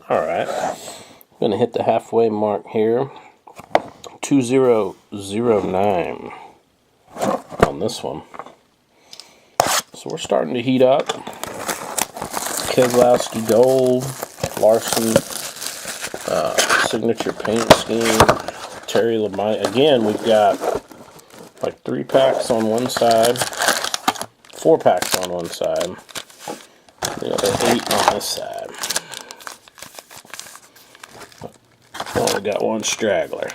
Alright, I'm going to hit the halfway mark here. 2009 on this one. So we're starting to heat up. Keselowski Gold, Larson, Signature Paint Scheme, Terry LeMay. Again, we've got like 3 packs on one side, 4 packs on one side, the other 8 on this side. Only got one straggler.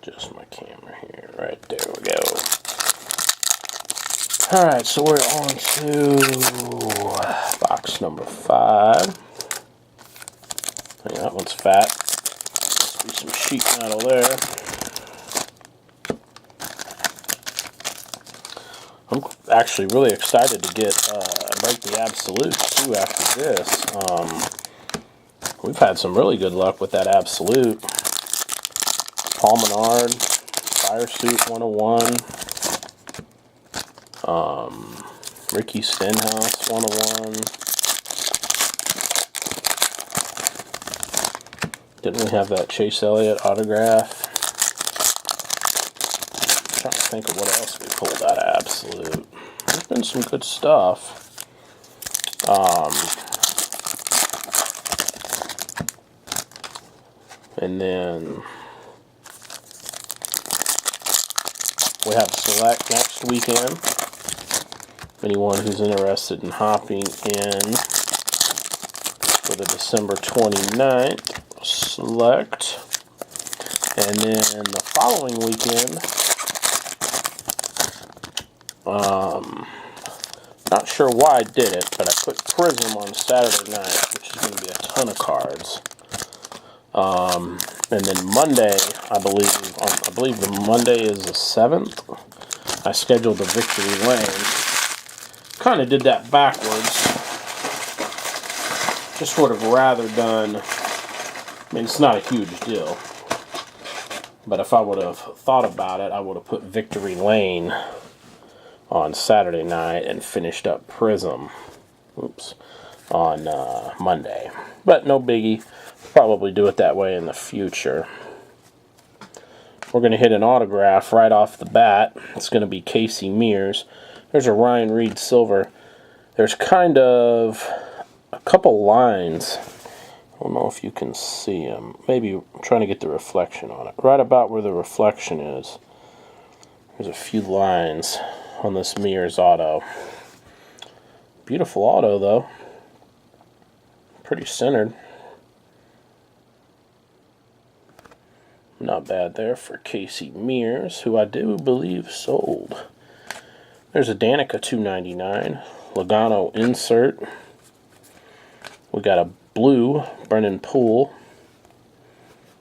Just my camera here. Right there we go. Alright, so we're on to box number 5. Hey, that one's fat. Must be some sheet metal there. I'm actually really excited to get break the absolutes too after this. We've had some really good luck with that absolute. Paul Menard, Fire Suit 101, Ricky Stenhouse 101. Didn't we have that Chase Elliott autograph? I'm trying to think of what else we pulled out of absolute. There's been some good stuff. And then we have Select next weekend. Anyone who's interested in hopping in for the December 29th, Select. And then the following weekend, not sure why I did it, but I put Prism on Saturday night, which is going to be a ton of cards. And then Monday, I believe the Monday is the 7th. I scheduled the Victory Lane. Kind of did that backwards. Just would have rather done, I mean, it's not a huge deal. But if I would have thought about it, I would have put Victory Lane on Saturday night and finished up Prism. On Monday. But no biggie. Probably do it that way in the future. We're going to hit an autograph right off the bat. It's going to be Casey Mears. There's a Ryan Reed Silver. There's kind of a couple lines. I don't know if you can see them. Maybe I'm trying to get the reflection on it. Right about where the reflection is. There's a few lines on this Mears auto. Beautiful auto though. Pretty centered. Not bad there for Casey Mears, who I do believe sold. There's a Danica $2.99. Logano insert. We got a blue Brennan Poole.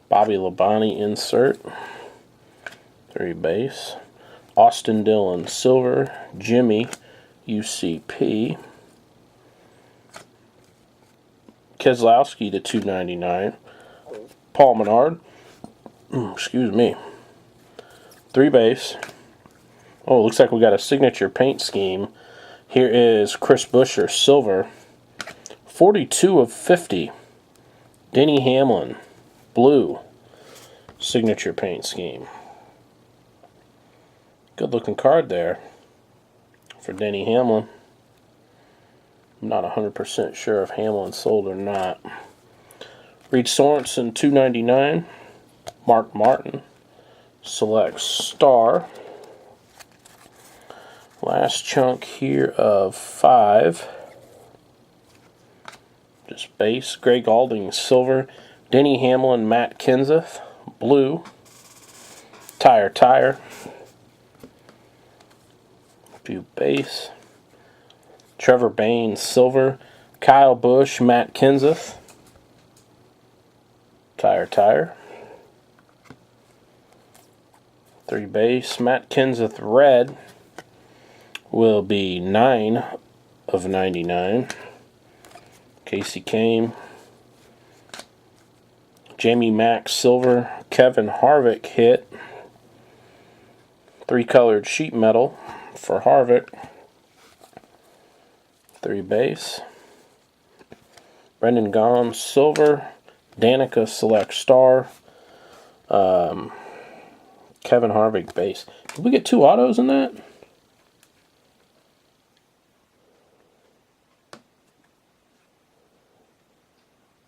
Bobby Labonte insert. 3 base. Austin Dillon silver. Jimmy UCP. Keselowski to $2.99. Paul Menard. Excuse me. 3 base. Oh, looks like we got a signature paint scheme. Here is Chris Buescher silver. 42 of 50. Denny Hamlin blue. Signature paint scheme. Good looking card there for Denny Hamlin. I'm not 100% sure if Hamlin sold or not. Reed Sorensen $2.99. Mark Martin Select Star. Last chunk here of 5. Just base. Greg Alding silver. Denny Hamlin Matt Kenseth blue. Tire. Few base. Trevor Baynes silver. Kyle Busch Matt Kenseth. Tire. 3 base. Matt Kenseth red will be 9 of 99. Casey Kame. Jamie Mack silver. Kevin Harvick hit. 3 colored sheet metal for Harvick. 3 base. Brendan Gaughan silver. Danica Select Star. Kevin Harvick base. Did we get 2 autos in that?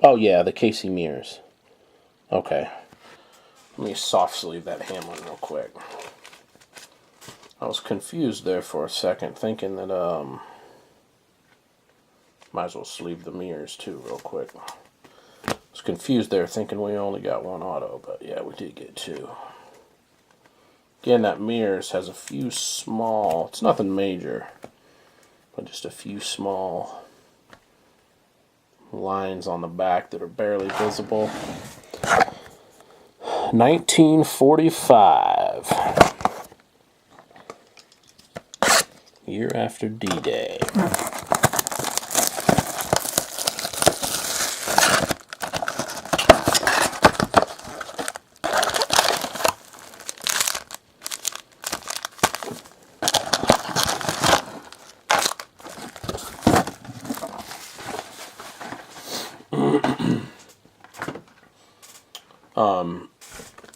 Oh yeah, the Casey Mears. Okay. Let me soft sleeve that Hamlin real quick. I was confused there for a second, thinking that might as well sleeve the Mears too real quick. I was confused there, thinking we only got 1 auto, but yeah, we did get 2. Again, that Mears has a few small, it's nothing major, but just a few small lines on the back that are barely visible. 1945. Year after D-Day.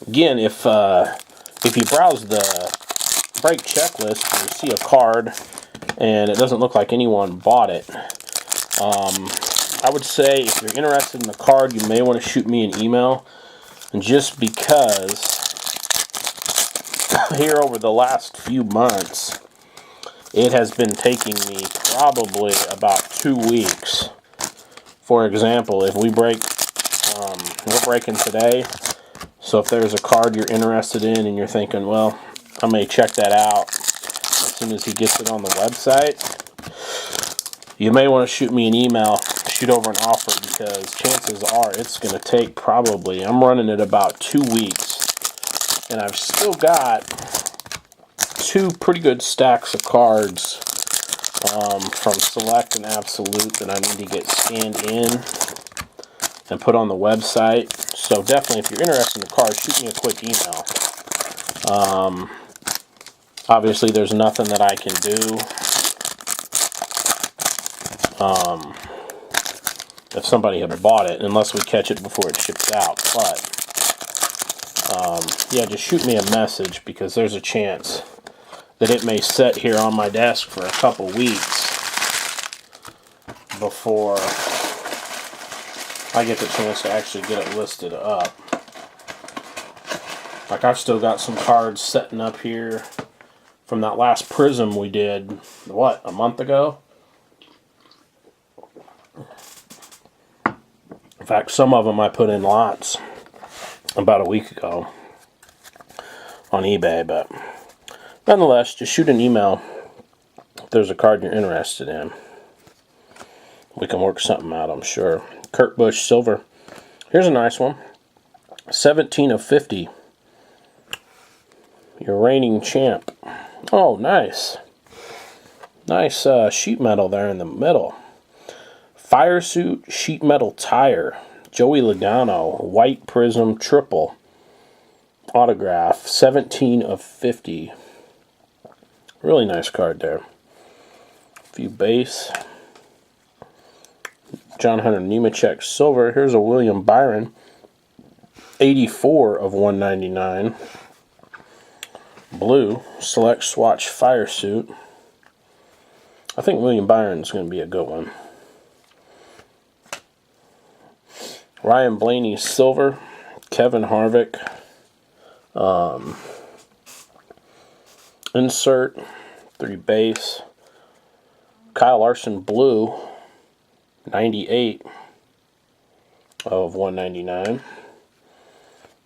Again, if you browse the break checklist and you see a card and it doesn't look like anyone bought it, I would say if you're interested in the card, you may want to shoot me an email. And just because here over the last few months, it has been taking me probably about 2 weeks. For example, if we break, we're breaking today. So if there's a card you're interested in and you're thinking, well, I may check that out as soon as he gets it on the website, you may want to shoot me an email, shoot over an offer, because chances are it's going to take probably, I'm running it about 2 weeks, and I've still got 2 pretty good stacks of cards from Select and Absolute that I need to get scanned in and put on the website. So definitely, if you're interested in the card, shoot me a quick email. Obviously, there's nothing that I can do if somebody had bought it, unless we catch it before it ships out. But yeah, just shoot me a message, because there's a chance that it may sit here on my desk for a couple weeks before I get the chance to actually get it listed up. Like, I've still got some cards setting up here from that last Prism we did, what, a month ago? In fact, some of them I put in lots about a week ago on eBay, but nonetheless, just shoot an email if there's a card you're interested in. We can work something out, I'm sure. Kurt Busch silver. Here's a nice one. 17 of 50. Your reigning champ. Oh, nice. Nice sheet metal there in the middle. Fire suit sheet metal tire. Joey Logano. White Prism triple. Autograph. 17 of 50. Really nice card there. A few base. John Hunter Nemechek silver. Here's a William Byron. 84 of 199. Blue. Select swatch fire suit. I think William Byron's going to be a good one. Ryan Blaney silver. Kevin Harvick. Insert. 3 base. Kyle Larson blue. 98 of 199.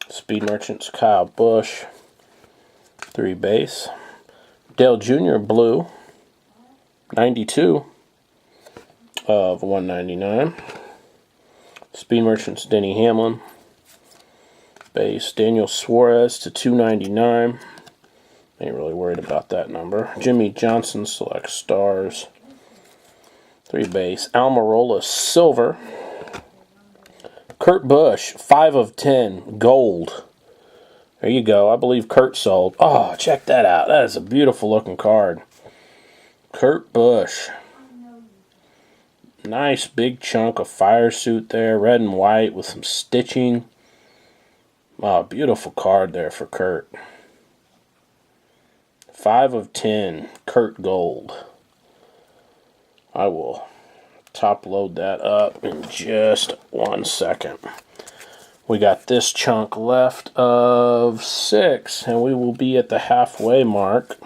Speed Merchants Kyle Busch. 3 base. Dale Jr. blue. 92 of 199. Speed Merchants Denny Hamlin. Base. Daniel Suarez to 299. Ain't really worried about that number. Jimmy Johnson Select Stars. 3 base. Almirola silver. Kurt Busch 5 of 10 gold. There you go. I believe Kurt sold. Oh, check that out. That is a beautiful looking card. Kurt Busch. Nice big chunk of fire suit there. Red and white with some stitching. Oh, beautiful card there for Kurt. 5 of 10. Kurt Gold. I will top load that up in just 1 second. We got this chunk left of 6, and we will be at the halfway mark.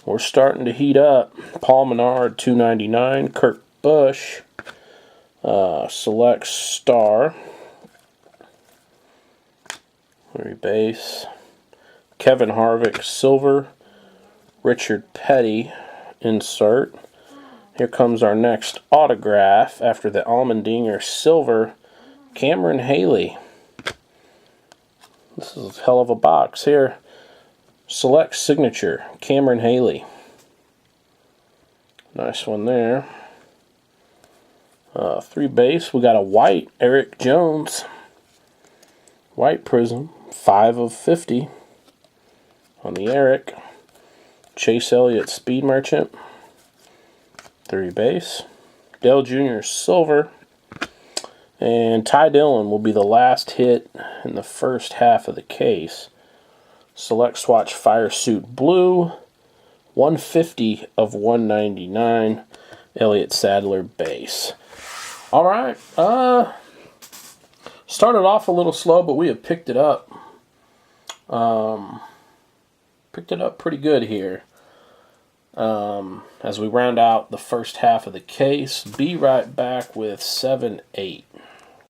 We're starting to heat up. Paul Menard, $2.99. Kurt Busch, Select Star. Rebase. Kevin Harvick, Silver. Richard Petty, insert. Here comes our next autograph after the Allmendinger Silver. Cameron Haley. This is a hell of a box here. Select Signature, Cameron Haley. Nice one there. 3 base. We got a white Eric Jones. White Prism, 5 of 50 on the Eric. Chase Elliott Speed Merchant. 3 base. Dale Jr. Silver. And Ty Dillon will be the last hit in the first half of the case. Select Swatch Fire Suit Blue. 150 of 199. Elliott Sadler base. All right. Started off a little slow, but we have picked it up. Picked it up pretty good here. As we round out the first half of the case, be right back with 7-8.